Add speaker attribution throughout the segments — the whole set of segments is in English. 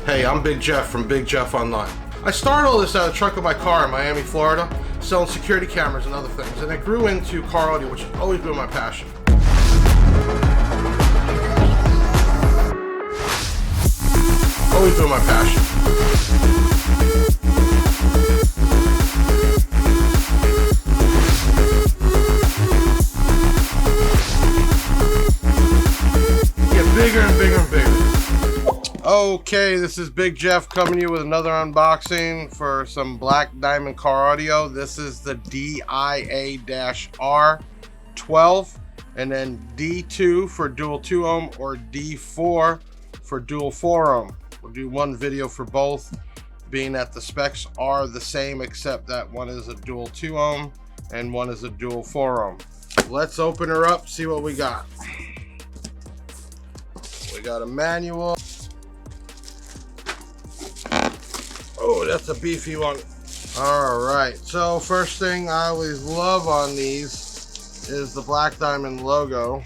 Speaker 1: Hey, I'm Big Jeff from Big Jeff Online. I started all this out of the trunk of my car in Miami, Florida, selling security cameras and other things, and it grew into car audio, which has always been my passion. Always been my passion. Get bigger and bigger and bigger. Okay, this is Big Jeff coming to you with another unboxing for some Black Diamond car audio. This is the DIA-R12 and then D2 for dual 2 ohm or D4 for dual 4 ohm. We'll do one video for both, being that the specs are the same except that one is a dual 2 ohm and one is a dual 4 ohm. Let's open her up, see what we got. We got a manual. Oh, that's a beefy one. All right, so first thing I always love on these is the Black Diamond logo.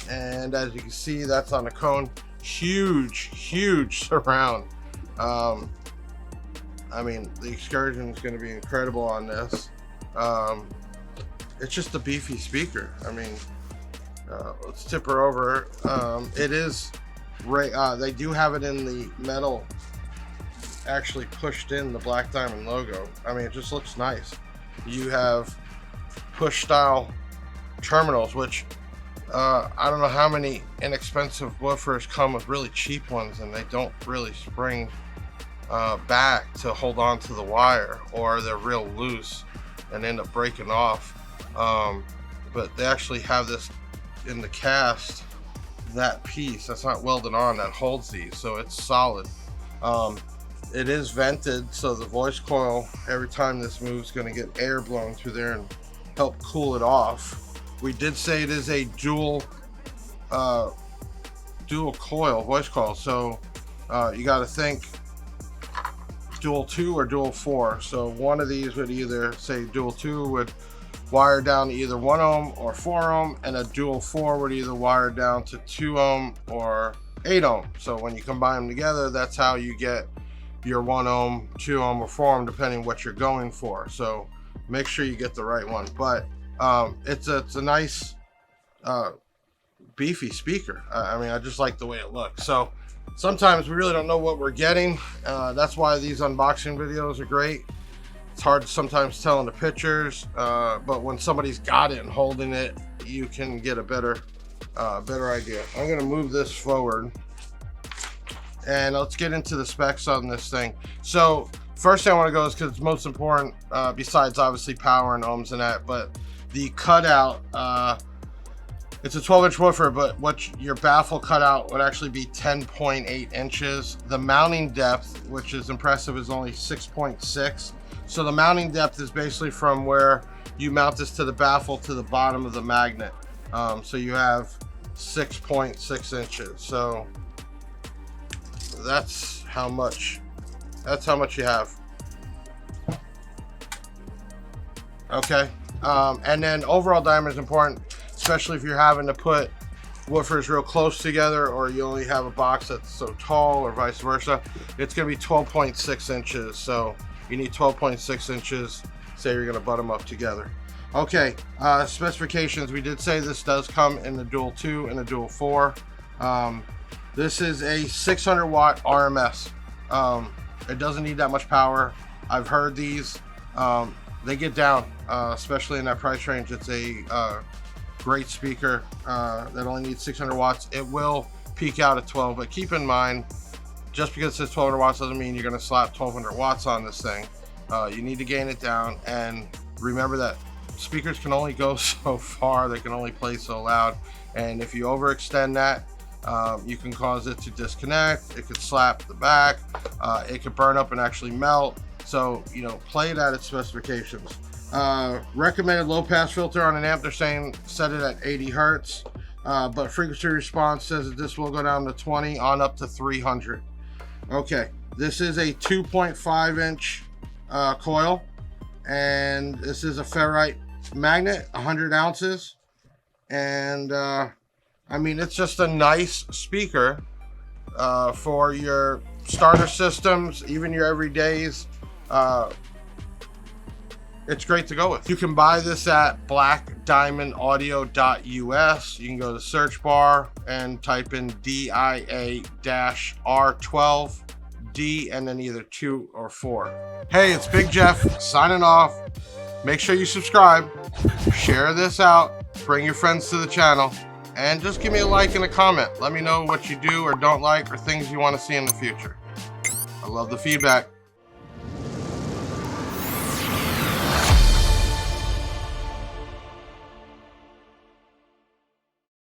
Speaker 1: And as you can see, that's on the cone. Huge surround. I mean, the excursion is going to be incredible on this. It's just a beefy speaker. I mean, let's tip her over. It is they do have it in the metal, actually pushed in the Black Diamond logo. I mean, it just looks nice. You have push style terminals, which I don't know how many inexpensive woofers come with really cheap ones and they don't really spring back to hold on to the wire, or they're real loose and end up breaking off. But they actually have this in the cast, that piece that's not welded on, that holds these, so it's solid. It is vented, so the voice coil, every time this moves, going to get air blown through there and help cool it off. We did say it is a dual coil, voice coil, so you got to think dual 2 or dual 4. So one of these would either, say dual 2 would wire down to either 1 ohm or 4 ohm, and a dual 4 would either wire down to 2 ohm or 8 ohm. So when you combine them together, that's how you get your 1 ohm, 2 ohm, or 4 ohm, depending what you're going for. So make sure you get the right one. But it's a nice beefy speaker. I mean, I just like the way it looks. So sometimes we really don't know what we're getting. That's why these unboxing videos are great. It's hard to sometimes tell in the pictures, but when somebody's got it and holding it, you can get a better idea. I'm going to move this forward and let's get into the specs on this thing. So first thing I want to go is, because it's most important, besides obviously power and ohms and that, but the cutout. It's a 12-inch woofer, but your baffle cutout would actually be 10.8 inches. The mounting depth, which is impressive, is only 6.6. So the mounting depth is basically from where you mount this to the baffle to the bottom of the magnet. So you have 6.6 inches. So that's how much you have. Okay. And then overall diameter is important, especially if you're having to put woofers real close together, or you only have a box that's so tall, or vice versa. It's going to be 12.6 inches. So you need 12.6 inches. Say you're going to butt them up together. Okay, specifications. We did say this does come in the dual 2 and the dual 4. This is a 600 watt RMS. It doesn't need that much power. I've heard these. They get down, especially in that price range. It's a great speaker that only needs 600 watts. It will peak out at 12, but keep in mind, just because it says 1200 watts doesn't mean you're going to slap 1200 watts on this thing. You need to gain it down, and remember that speakers can only go so far. They can only play so loud, and if you overextend that, you can cause it to disconnect. It could slap the back. It could burn up and actually melt. So, you know, play it at its specifications. Recommended low pass filter on an amp, they're saying set it at 80 hertz, but frequency response says that this will go down to 20 on up to 300. Okay, this is a 2.5 inch coil, and this is a ferrite magnet, 100 ounces, and I mean, it's just a nice speaker. for your starter systems, even your everydays. It's great to go with. You can buy this at blackdiamondaudio.us. You can go to the search bar and type in DIA-R12D and then either 2 or 4. Hey, it's Big Jeff signing off. Make sure you subscribe, share this out, bring your friends to the channel, and just give me a like and a comment. Let me know what you do or don't like or things you want to see in the future. I love the feedback.